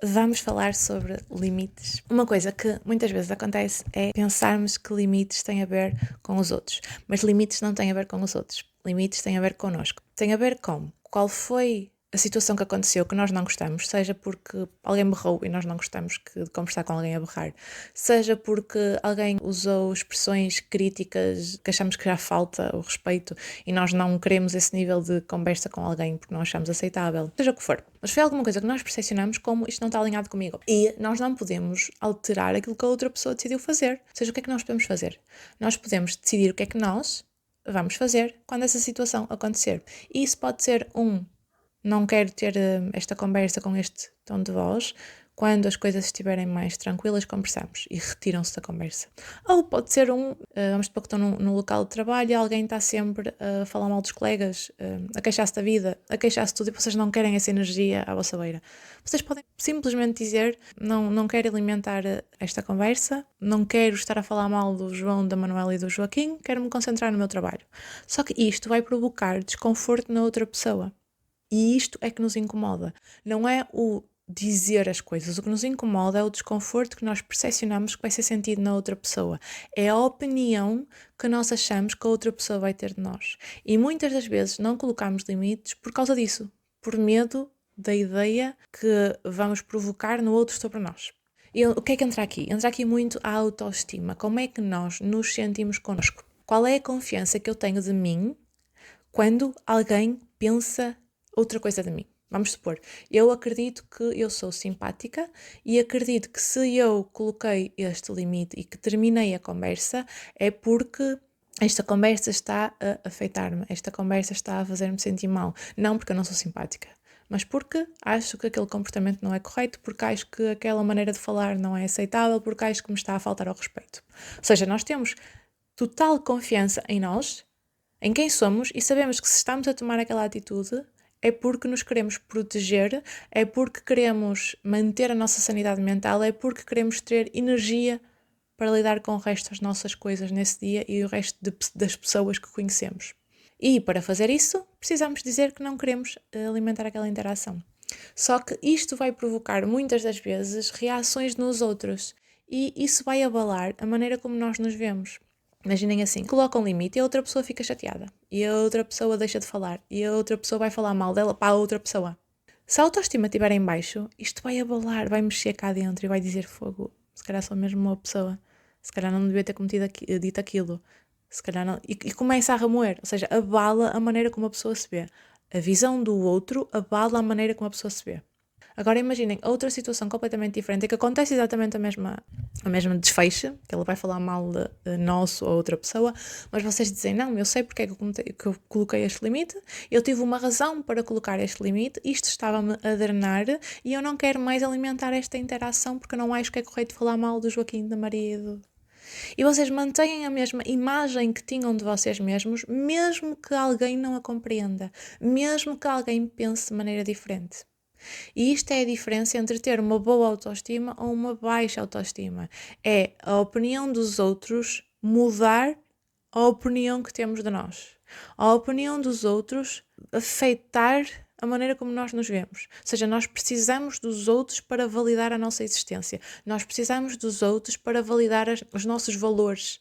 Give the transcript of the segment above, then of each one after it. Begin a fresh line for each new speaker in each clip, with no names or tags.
Vamos falar sobre limites. Uma coisa que muitas vezes acontece é pensarmos que limites têm a ver com os outros, mas limites não têm a ver com os outros. Limites têm a ver connosco. Tem a ver com qual foi a situação que aconteceu que nós não gostamos, seja porque alguém berrou e nós não gostamos de conversar com alguém a berrar, seja porque alguém usou expressões críticas que achamos que já falta o respeito e nós não queremos esse nível de conversa com alguém porque não achamos aceitável, seja o que for. Mas foi alguma coisa que nós percepcionamos como isto não está alinhado comigo. E nós não podemos alterar aquilo que a outra pessoa decidiu fazer. Ou seja, o que é que nós podemos fazer? Nós podemos decidir o que é que nós vamos fazer quando essa situação acontecer. E isso pode ser não quero ter esta conversa com este tom de voz. Quando as coisas estiverem mais tranquilas, conversamos e retiram-se da conversa. Ou pode ser vamos supor que estão num local de trabalho e alguém está sempre a falar mal dos colegas, a queixar-se da vida, a queixar-se de tudo e vocês não querem essa energia à vossa beira. Vocês podem simplesmente dizer, não quero alimentar esta conversa, não quero estar a falar mal do João, da Manuela e do Joaquim, quero me concentrar no meu trabalho. Só que isto vai provocar desconforto na outra pessoa. E isto é que nos incomoda. Não é o dizer as coisas. O que nos incomoda é o desconforto que nós percepcionamos que vai ser sentido na outra pessoa. É a opinião que nós achamos que a outra pessoa vai ter de nós. E muitas das vezes não colocamos limites por causa disso. Por medo da ideia que vamos provocar no outro sobre nós. E o que é que entra aqui? Entra aqui muito a autoestima. Como é que nós nos sentimos connosco? Qual é a confiança que eu tenho de mim quando alguém pensa outra coisa de mim? Vamos supor, eu acredito que eu sou simpática e acredito que se eu coloquei este limite e que terminei a conversa é porque esta conversa está a afetar-me, esta conversa está a fazer-me sentir mal. Não porque eu não sou simpática, mas porque acho que aquele comportamento não é correto, porque acho que aquela maneira de falar não é aceitável, porque acho que me está a faltar ao respeito. Ou seja, nós temos total confiança em nós, em quem somos, e sabemos que se estamos a tomar aquela atitude é porque nos queremos proteger, é porque queremos manter a nossa sanidade mental, é porque queremos ter energia para lidar com o resto das nossas coisas nesse dia e o resto das pessoas que conhecemos. E para fazer isso, precisamos dizer que não queremos alimentar aquela interação. Só que isto vai provocar muitas das vezes reações nos outros e isso vai abalar a maneira como nós nos vemos. Imaginem assim, colocam um limite e a outra pessoa fica chateada. E a outra pessoa deixa de falar. E a outra pessoa vai falar mal dela para a outra pessoa. Se a autoestima estiver em baixo, isto vai abalar, vai mexer cá dentro e vai dizer fogo. Se calhar sou mesmo uma pessoa. Se calhar não devia ter dito aquilo. Se calhar não... E começa a remoer. Ou seja, abala a maneira como a pessoa se vê. A visão do outro abala a maneira como a pessoa se vê. Agora imaginem outra situação completamente diferente, em que acontece exatamente a mesma desfecho, que ele vai falar mal de nosso ou outra pessoa, mas vocês dizem, não, eu sei porque é que eu coloquei este limite, eu tive uma razão para colocar este limite, isto estava-me a drenar e eu não quero mais alimentar esta interação porque eu não acho que é correto falar mal do Joaquim, da Maria e do... E vocês mantêm a mesma imagem que tinham de vocês mesmos, mesmo que alguém não a compreenda, mesmo que alguém pense de maneira diferente. E isto é a diferença entre ter uma boa autoestima ou uma baixa autoestima. É a opinião dos outros mudar a opinião que temos de nós. A opinião dos outros afetar a maneira como nós nos vemos. Ou seja, nós precisamos dos outros para validar a nossa existência. Nós precisamos dos outros para validar os nossos valores.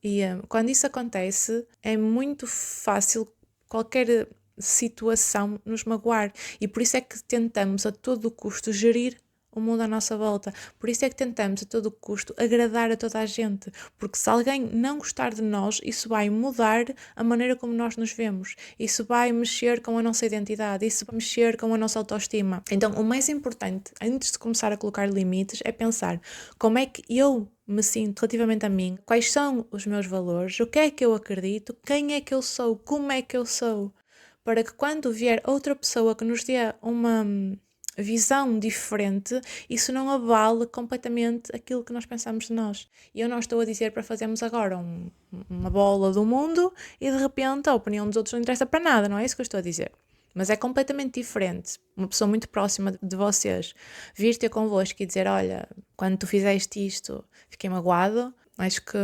E quando isso acontece, é muito fácil qualquer situação nos magoar. E por isso é que tentamos a todo custo gerir o mundo à nossa volta. Por isso é que tentamos a todo custo agradar a toda a gente. Porque se alguém não gostar de nós, isso vai mudar a maneira como nós nos vemos. Isso vai mexer com a nossa identidade. Isso vai mexer com a nossa autoestima. Então, o mais importante, antes de começar a colocar limites, é pensar como é que eu me sinto relativamente a mim, quais são os meus valores, o que é que eu acredito, quem é que eu sou, como é que eu sou, para que quando vier outra pessoa que nos dê uma visão diferente, isso não abale completamente aquilo que nós pensamos de nós. E eu não estou a dizer para fazermos agora uma bola do mundo e de repente a opinião dos outros não interessa para nada, não é isso que eu estou a dizer. Mas é completamente diferente uma pessoa muito próxima de vocês vir ter convosco e dizer, olha, quando tu fizeste isto fiquei magoado, acho que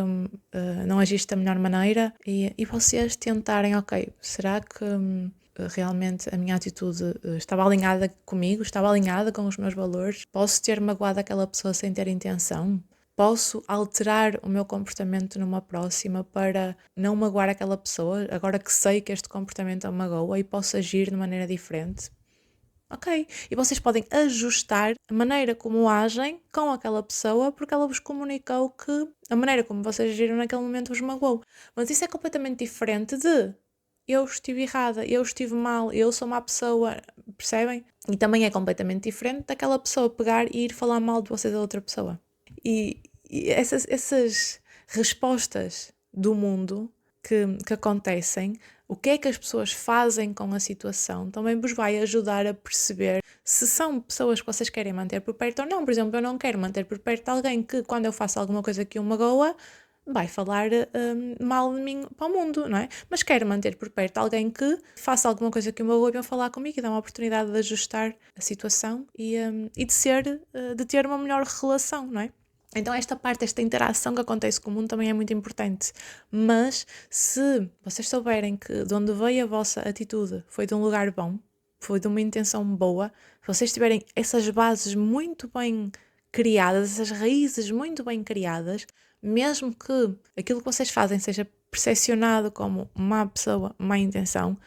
não agiste da melhor maneira e vocês tentarem, ok, será que realmente a minha atitude estava alinhada comigo, estava alinhada com os meus valores? Posso ter magoado aquela pessoa sem ter intenção? Posso alterar o meu comportamento numa próxima para não magoar aquela pessoa, agora que sei que este comportamento a magoa, e posso agir de maneira diferente? Ok. E vocês podem ajustar a maneira como agem com aquela pessoa porque ela vos comunicou que a maneira como vocês agiram naquele momento vos magoou. Mas isso é completamente diferente de eu estive errada, eu estive mal, eu sou má pessoa, percebem? E também é completamente diferente daquela pessoa pegar e ir falar mal de vocês a outra pessoa. E essas respostas do mundo que acontecem, o que é que as pessoas fazem com a situação, também vos vai ajudar a perceber se são pessoas que vocês querem manter por perto ou não. Por exemplo, eu não quero manter por perto alguém que, quando eu faço alguma coisa que o magoa, vai falar mal de mim para o mundo, não é? Mas quero manter por perto alguém que faça alguma coisa que o magoa e venha falar comigo e dá uma oportunidade de ajustar a situação e de ter uma melhor relação, não é? Então esta interação que acontece com o mundo também é muito importante. Mas se vocês souberem que de onde veio a vossa atitude foi de um lugar bom, foi de uma intenção boa, se vocês tiverem essas bases muito bem criadas, essas raízes muito bem criadas, mesmo que aquilo que vocês fazem seja percepcionado como má pessoa, má intenção,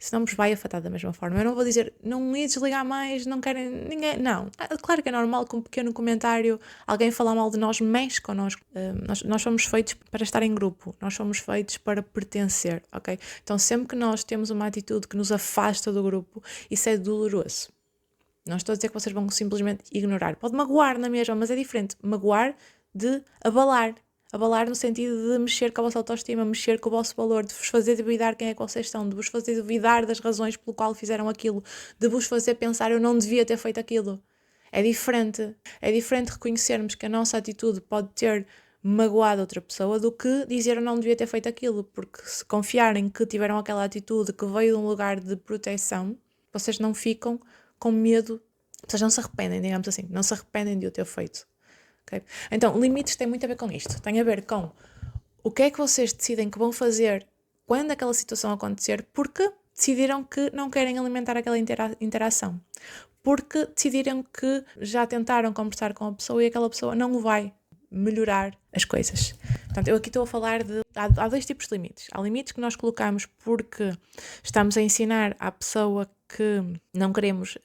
isso não vos vai afetar da mesma forma. Eu não vou dizer, não ia desligar mais, não querem ninguém. Não. Claro que é normal que um pequeno comentário, alguém falar mal de nós, mexe connosco. Nós somos feitos para estar em grupo, nós somos feitos para pertencer, ok? Então sempre que nós temos uma atitude que nos afasta do grupo, isso é doloroso. Não estou a dizer que vocês vão simplesmente ignorar. Pode magoar na mesma, mas é diferente. Magoar de abalar. Abalar no sentido de mexer com a vossa autoestima, mexer com o vosso valor, de vos fazer duvidar quem é que vocês são, de vos fazer duvidar das razões pelo qual fizeram aquilo, de vos fazer pensar eu não devia ter feito aquilo. É diferente. É diferente reconhecermos que a nossa atitude pode ter magoado outra pessoa do que dizer eu não devia ter feito aquilo, porque se confiarem que tiveram aquela atitude que veio de um lugar de proteção, vocês não ficam com medo, vocês não se arrependem, digamos assim, não se arrependem de o ter feito. Okay? Então, limites tem muito a ver com isto, tem a ver com o que é que vocês decidem que vão fazer quando aquela situação acontecer, porque decidiram que não querem alimentar aquela interação, porque decidiram que já tentaram conversar com a pessoa e aquela pessoa não vai melhorar as coisas. Portanto, eu aqui estou a falar de... Há dois tipos de limites. Há limites que nós colocamos porque estamos a ensinar à pessoa que não queremos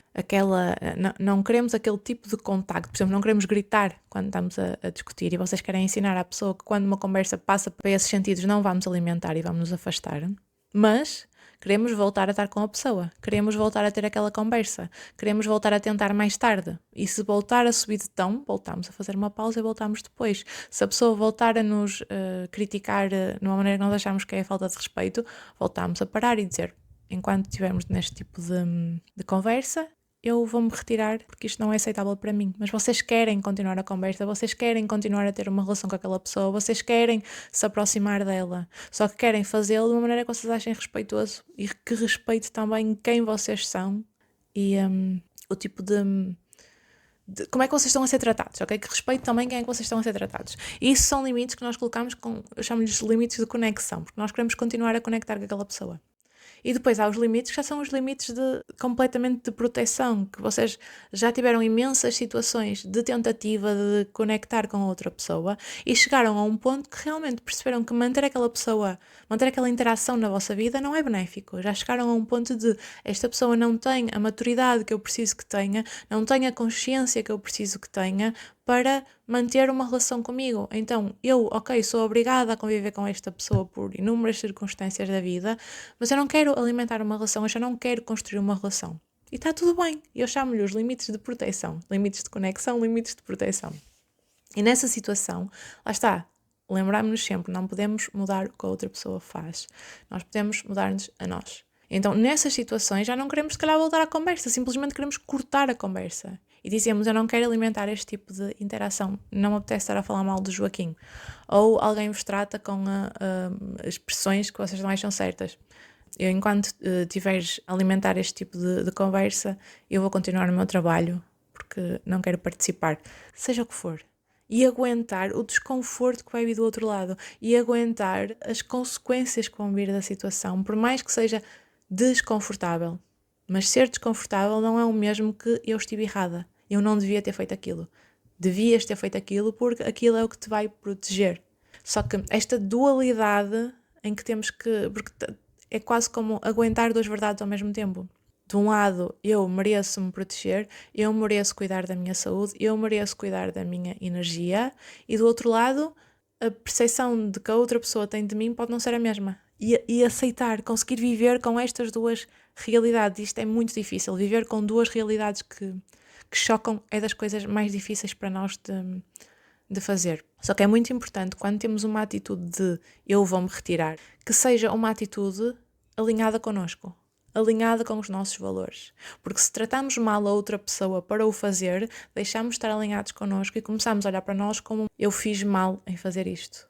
não queremos aquele tipo de contacto. Por exemplo, não queremos gritar quando estamos a discutir e vocês querem ensinar à pessoa que quando uma conversa passa para esses sentidos não vamos alimentar e vamos nos afastar. Mas queremos voltar a estar com a pessoa, queremos voltar a ter aquela conversa, queremos voltar a tentar mais tarde. E se voltar a subir de tom, voltamos a fazer uma pausa e voltamos depois. Se a pessoa voltar a nos criticar de uma maneira que nós achamos que é falta de respeito, voltamos a parar e dizer, enquanto estivermos neste tipo de conversa, eu vou-me retirar porque isto não é aceitável para mim. Mas vocês querem continuar a conversa, vocês querem continuar a ter uma relação com aquela pessoa, vocês querem se aproximar dela, só que querem fazê-lo de uma maneira que vocês achem respeitoso e que respeite também quem vocês são e o tipo de como é que vocês estão a ser tratados, ok? Que respeite também quem é que vocês estão a ser tratados. E isso são limites que nós colocamos eu chamo-lhes limites de conexão, porque nós queremos continuar a conectar com aquela pessoa. E depois há os limites que já são os limites completamente de proteção, que vocês já tiveram imensas situações de tentativa de conectar com outra pessoa e chegaram a um ponto que realmente perceberam que manter aquela interação na vossa vida não é benéfico. Já chegaram a um ponto de esta pessoa não tem a maturidade que eu preciso que tenha, não tem a consciência que eu preciso que tenha para manter uma relação comigo. Então, sou obrigada a conviver com esta pessoa por inúmeras circunstâncias da vida, mas eu não quero alimentar uma relação, eu já não quero construir uma relação. E está tudo bem. Eu chamo-lhe os limites de proteção. Limites de conexão, limites de proteção. E nessa situação, lá está, lembrarmos-nos sempre, não podemos mudar o que a outra pessoa faz. Nós podemos mudar-nos a nós. Então, nessas situações, já não queremos, se calhar, voltar à conversa. Simplesmente queremos cortar a conversa. E dizemos, eu não quero alimentar este tipo de interação. Não me apetece estar a falar mal do Joaquim. Ou alguém vos trata com expressões que vocês não acham certas. Eu, enquanto tiveres a alimentar este tipo de conversa, eu vou continuar no meu trabalho, porque não quero participar. Seja o que for. E aguentar o desconforto que vai vir do outro lado. E aguentar as consequências que vão vir da situação. Por mais que seja desconfortável. Mas ser desconfortável não é o mesmo que eu estive errada. Eu não devia ter feito aquilo. Devias ter feito aquilo porque aquilo é o que te vai proteger. Só que esta dualidade em que temos que... Porque é quase como aguentar duas verdades ao mesmo tempo. De um lado, eu mereço me proteger, eu mereço cuidar da minha saúde, eu mereço cuidar da minha energia, e do outro lado, a percepção de que a outra pessoa tem de mim pode não ser a mesma. E aceitar, conseguir viver com estas duas realidades. Isto é muito difícil. Viver com duas realidades que chocam é das coisas mais difíceis para nós de fazer. Só que é muito importante, quando temos uma atitude de eu vou-me retirar, que seja uma atitude alinhada connosco, alinhada com os nossos valores. Porque se tratamos mal a outra pessoa para o fazer, deixamos de estar alinhados connosco e começamos a olhar para nós como eu fiz mal em fazer isto.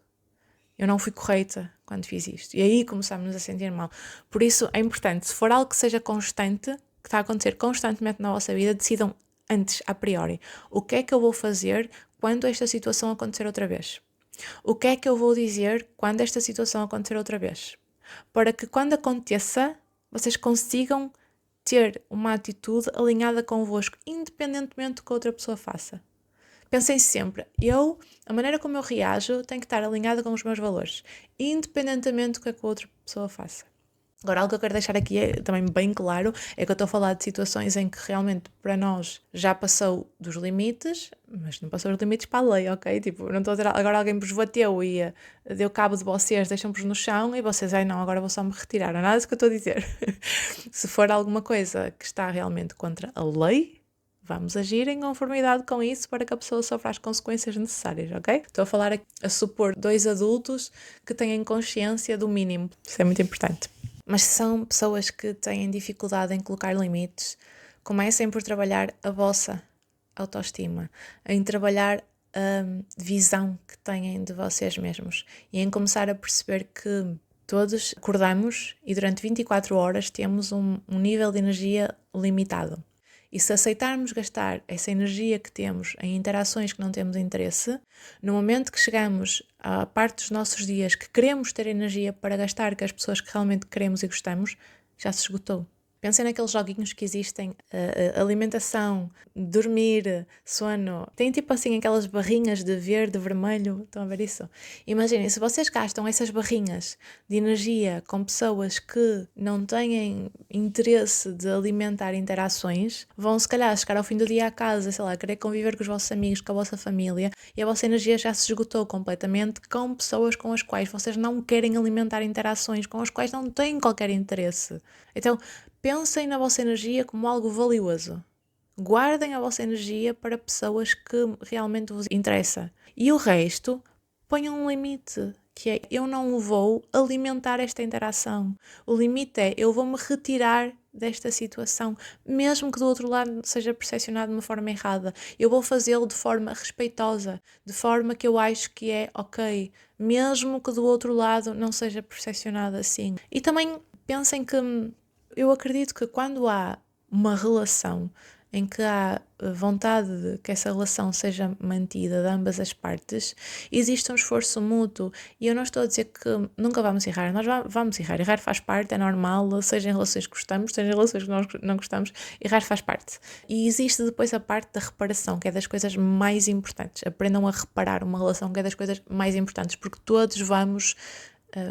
Eu não fui correta quando fiz isto. E aí começamos a sentir mal. Por isso é importante, se for algo que seja constante, que está a acontecer constantemente na vossa vida, decidam antes, a priori, o que é que eu vou fazer quando esta situação acontecer outra vez? O que é que eu vou dizer quando esta situação acontecer outra vez? Para que quando aconteça, vocês consigam ter uma atitude alinhada convosco, independentemente do que a outra pessoa faça. Pensem sempre, a maneira como eu reajo tem que estar alinhada com os meus valores, independentemente do que a outra pessoa faça. Agora, algo que eu quero deixar aqui também bem claro é que eu estou a falar de situações em que realmente para nós já passou dos limites, mas não passou dos limites para a lei, ok? Tipo, não estou a dizer agora alguém vos bateu e deu cabo de vocês, deixam-vos no chão e vocês, não, agora vou só me retirar. Não é nada disso que eu estou a dizer. Se for alguma coisa que está realmente contra a lei, vamos agir em conformidade com isso para que a pessoa sofra as consequências necessárias, ok? Estou a falar a supor 2 adultos que têm consciência do mínimo. Isso é muito importante. Mas se são pessoas que têm dificuldade em colocar limites, comecem por trabalhar a vossa autoestima, em trabalhar a visão que têm de vocês mesmos e em começar a perceber que todos acordamos e durante 24 horas temos um nível de energia limitado. E se aceitarmos gastar essa energia que temos em interações que não temos interesse, no momento que chegamos à parte dos nossos dias que queremos ter energia para gastar com as pessoas que realmente queremos e gostamos, já se esgotou. Pensem naqueles joguinhos que existem, alimentação, dormir, sono. Tem tipo assim aquelas barrinhas de verde, vermelho, estão a ver isso? Imaginem, se vocês gastam essas barrinhas de energia com pessoas que não têm interesse de alimentar interações, vão se calhar chegar ao fim do dia à casa, sei lá, querer conviver com os vossos amigos, com a vossa família, e a vossa energia já se esgotou completamente com pessoas com as quais vocês não querem alimentar interações, com as quais não têm qualquer interesse. Então, pensem na vossa energia como algo valioso. Guardem a vossa energia para pessoas que realmente vos interessam. E o resto, ponham um limite, que é eu não vou alimentar esta interação. O limite é eu vou-me retirar desta situação, mesmo que do outro lado seja percepcionado de uma forma errada. Eu vou fazê-lo de forma respeitosa, de forma que eu acho que é ok, mesmo que do outro lado não seja percepcionado assim. E também pensem que eu acredito que quando há uma relação em que há vontade de que essa relação seja mantida de ambas as partes, existe um esforço mútuo. E eu não estou a dizer que nunca vamos errar, nós vamos errar faz parte, é normal, seja em relações que gostamos, seja em relações que nós não gostamos, errar faz parte. E existe depois a parte da reparação, que é das coisas mais importantes. Aprendam a reparar uma relação, que é das coisas mais importantes, porque todos vamos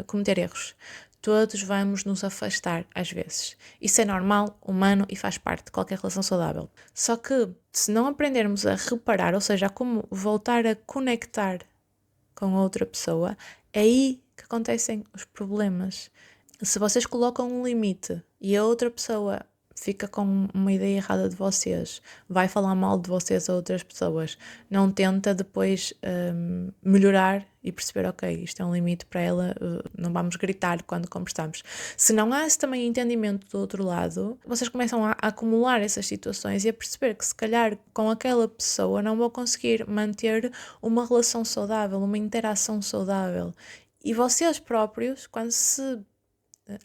cometer erros. Todos vamos nos afastar às vezes. Isso é normal, humano e faz parte de qualquer relação saudável. Só que se não aprendermos a reparar, ou seja, a como voltar a conectar com a outra pessoa, é aí que acontecem os problemas. Se vocês colocam um limite e a outra pessoa fica com uma ideia errada de vocês, vai falar mal de vocês a outras pessoas, não tenta depois melhorar e perceber, ok, isto é um limite para ela, não vamos gritar quando conversamos. Se não há esse também entendimento do outro lado, vocês começam a acumular essas situações e a perceber que se calhar com aquela pessoa não vou conseguir manter uma relação saudável, uma interação saudável. E vocês próprios, quando se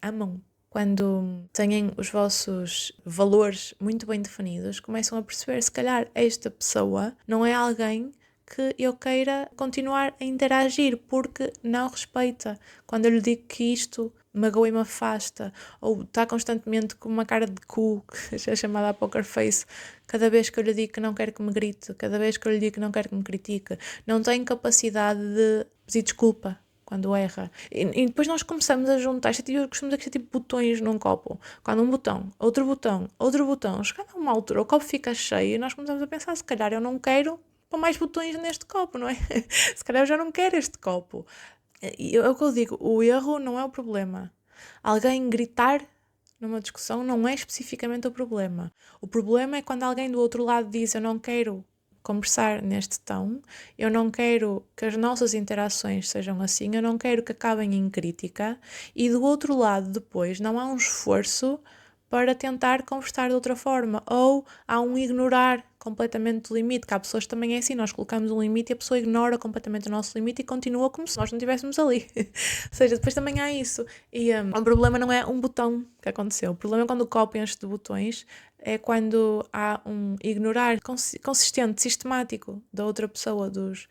amam, quando têm os vossos valores muito bem definidos, começam a perceber, se calhar esta pessoa não é alguém que eu queira continuar a interagir porque não respeita. Quando eu lhe digo que isto magoa e me afasta, ou está constantemente com uma cara de cu, que é chamada a poker face, cada vez que eu lhe digo que não quero que me grite, cada vez que eu lhe digo que não quero que me critique, não tem capacidade de pedir desculpa quando erra. E depois nós começamos a juntar, eu costumo dizer que é tipo botões num copo. Quando um botão, outro botão, chegando a uma altura, o copo fica cheio e nós começamos a pensar, se calhar eu não quero pôr mais botões neste copo, não é? Se calhar eu já não quero este copo. É o que eu digo, o erro não é o problema. Alguém gritar numa discussão não é especificamente o problema. O problema é quando alguém do outro lado diz eu não quero conversar neste tom, eu não quero que as nossas interações sejam assim, eu não quero que acabem em crítica, e do outro lado depois não há um esforço para tentar conversar de outra forma, ou há um ignorar completamente o limite, que há pessoas que também é assim, nós colocamos um limite e a pessoa ignora completamente o nosso limite e continua como se nós não estivéssemos ali. Ou seja, depois também há isso. E o problema não é um botão que aconteceu, o problema é quando o copo enche de botões, é quando há um ignorar consistente, sistemático da outra pessoa dos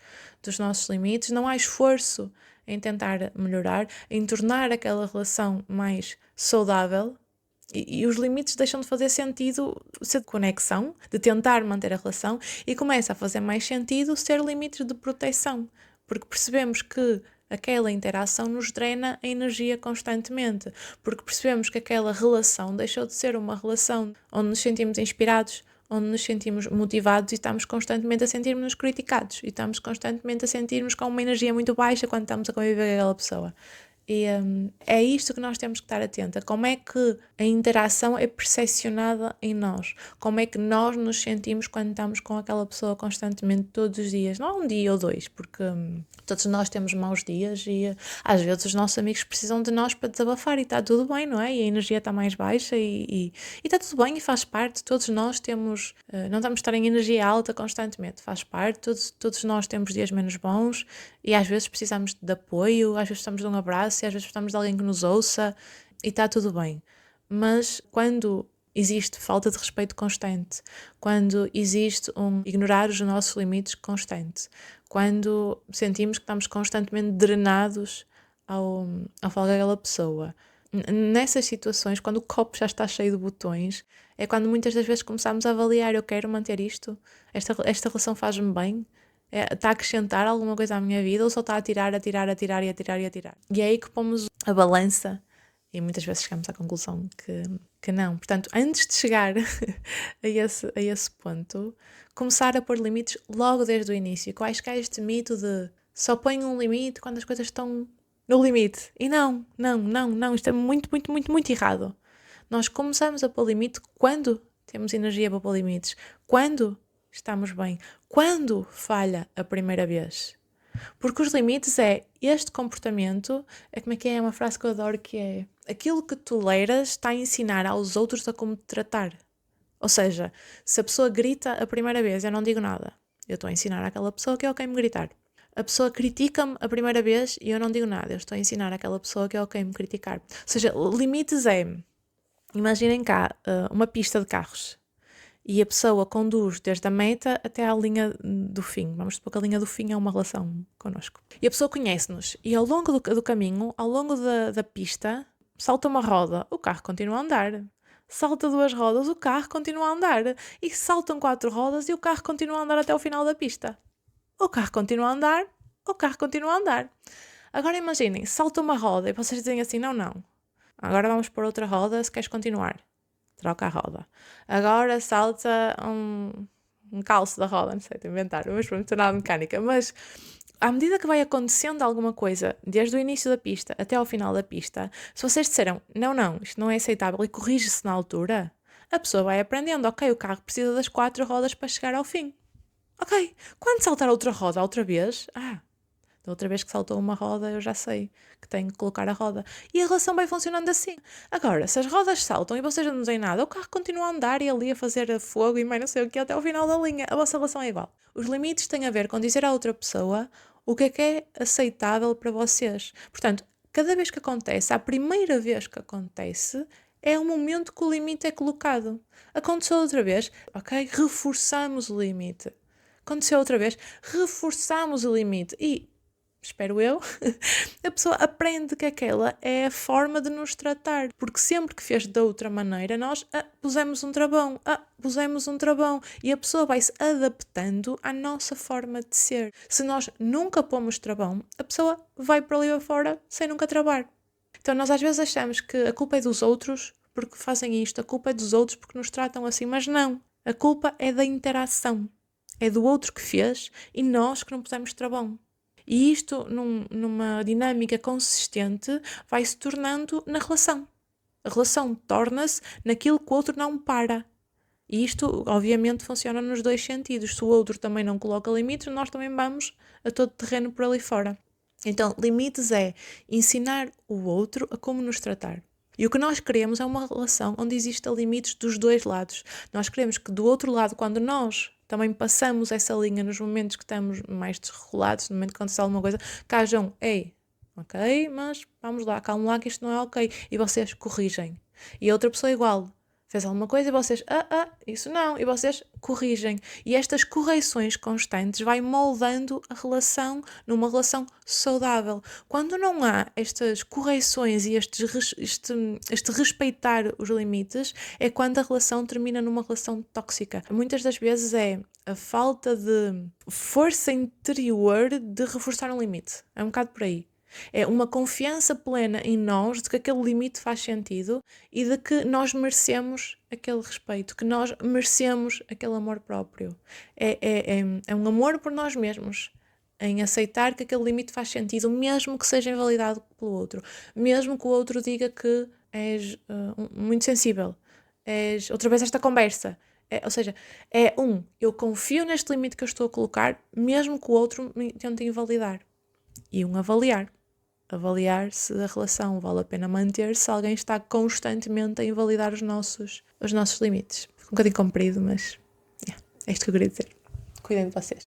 nossos limites, não há esforço em tentar melhorar, em tornar aquela relação mais saudável. E os limites deixam de fazer sentido ser de conexão, de tentar manter a relação, e começa a fazer mais sentido ser limites de proteção, porque percebemos que aquela interação nos drena a energia constantemente, porque percebemos que aquela relação deixou de ser uma relação onde nos sentimos inspirados, onde nos sentimos motivados e estamos constantemente a sentir-nos criticados e estamos constantemente a sentir-nos com uma energia muito baixa quando estamos a conviver com aquela pessoa. E é isto que nós temos que estar atenta. Como é que a interação é percepcionada em nós? Como é que nós nos sentimos quando estamos com aquela pessoa constantemente todos os dias? Não um dia ou dois, porque todos nós temos maus dias e às vezes os nossos amigos precisam de nós para desabafar e está tudo bem, não é? E a energia está mais baixa e está tudo bem e faz parte. Todos nós temos, não estamos a estar em energia alta constantemente, faz parte. Todos nós temos dias menos bons e às vezes precisamos de apoio, às vezes precisamos de um abraço, e às vezes precisamos de alguém que nos ouça e está tudo bem. Mas quando existe falta de respeito constante, quando existe um ignorar os nossos limites constante, quando sentimos que estamos constantemente drenados ao falar com aquela pessoa, nessas situações, quando o copo já está cheio de botões, é quando muitas das vezes começamos a avaliar, eu quero manter isto, esta relação faz-me bem, está a acrescentar alguma coisa à minha vida ou só está a tirar. E é aí que pomos a balança e muitas vezes chegamos à conclusão que não. Portanto, antes de chegar a esse ponto, começar a pôr limites logo desde o início. Quaisquer este mito de só ponho um limite quando as coisas estão no limite. E não. Isto é muito errado. Nós começamos a pôr limite quando temos energia para pôr limites. Quando estamos bem. Quando falha a primeira vez. Porque os limites é este comportamento, como é que é? É uma frase que eu adoro que é aquilo que toleras está a ensinar aos outros a como te tratar. Ou seja, se a pessoa grita a primeira vez, eu não digo nada. Eu estou a ensinar àquela pessoa que é ok me gritar. A pessoa critica-me a primeira vez e eu não digo nada. Eu estou a ensinar àquela pessoa que é ok me criticar. Ou seja, limites é, imaginem cá, uma pista de carros. E a pessoa conduz desde a meta até à linha do fim. Vamos supor que a linha do fim é uma relação connosco. E a pessoa conhece-nos. E ao longo do caminho, ao longo da pista, salta uma roda, o carro continua a andar. Salta 2 rodas, o carro continua a andar. E saltam 4 rodas e o carro continua a andar até o final da pista. O carro continua a andar, o carro continua a andar. Agora imaginem, salta uma roda e vocês dizem assim, não. Agora vamos pôr outra roda se queres continuar. Troca a roda. Agora salta um calço da roda, não sei, estou a inventar, mas pronto, estou nada mecânica. Mas à medida que vai acontecendo alguma coisa, desde o início da pista até ao final da pista, se vocês disseram, não, isto não é aceitável e corrige-se na altura, a pessoa vai aprendendo, ok, o carro precisa das 4 rodas para chegar ao fim. Ok, quando saltar outra roda outra vez, da outra vez que saltou uma roda, eu já sei que tenho que colocar a roda. E a relação vai funcionando assim. Agora, se as rodas saltam e vocês não dizem nada, o carro continua a andar e ali a fazer fogo e mais não sei o que até ao final da linha. A vossa relação é igual. Os limites têm a ver com dizer à outra pessoa o que é aceitável para vocês. Portanto, cada vez que acontece, a primeira vez que acontece, é o momento que o limite é colocado. Aconteceu outra vez, ok? Reforçamos o limite. Aconteceu outra vez, reforçamos o limite. E espero eu, a pessoa aprende que aquela é a forma de nos tratar. Porque sempre que fez de outra maneira, nós pusemos um travão, pusemos um travão. E a pessoa vai se adaptando à nossa forma de ser. Se nós nunca pomos travão, a pessoa vai para ali fora sem nunca travar. Então nós às vezes achamos que a culpa é dos outros porque fazem isto, a culpa é dos outros porque nos tratam assim, mas não. A culpa é da interação. É do outro que fez e nós que não pusemos travão. E isto, numa dinâmica consistente, vai se tornando na relação. A relação torna-se naquilo que o outro não para. E isto, obviamente, funciona nos dois sentidos. Se o outro também não coloca limites, nós também vamos a todo terreno por ali fora. Então, limites é ensinar o outro a como nos tratar. E o que nós queremos é uma relação onde existam limites dos dois lados. Nós queremos que do outro lado, quando nós também passamos essa linha nos momentos que estamos mais desregulados, no momento que acontece alguma coisa, que hajam, ei, ok, mas vamos lá, calma lá que isto não é ok. E vocês corrigem. E a outra pessoa igual. Fez alguma coisa e vocês, isso não, e vocês corrigem. E estas correções constantes vai moldando a relação numa relação saudável. Quando não há estas correções e este respeitar os limites, é quando a relação termina numa relação tóxica. Muitas das vezes é a falta de força interior de reforçar um limite. É um bocado por aí. É uma confiança plena em nós de que aquele limite faz sentido e de que nós merecemos aquele respeito, que nós merecemos aquele amor próprio. É um amor por nós mesmos, em aceitar que aquele limite faz sentido, mesmo que seja invalidado pelo outro, mesmo que o outro diga que és muito sensível, és outra vez esta conversa. Ou seja, eu confio neste limite que eu estou a colocar, mesmo que o outro me tente invalidar. E avaliar se a relação vale a pena manter se alguém está constantemente a invalidar os nossos limites. Um bocadinho comprido, mas é isto que eu queria dizer. Cuidem de vocês.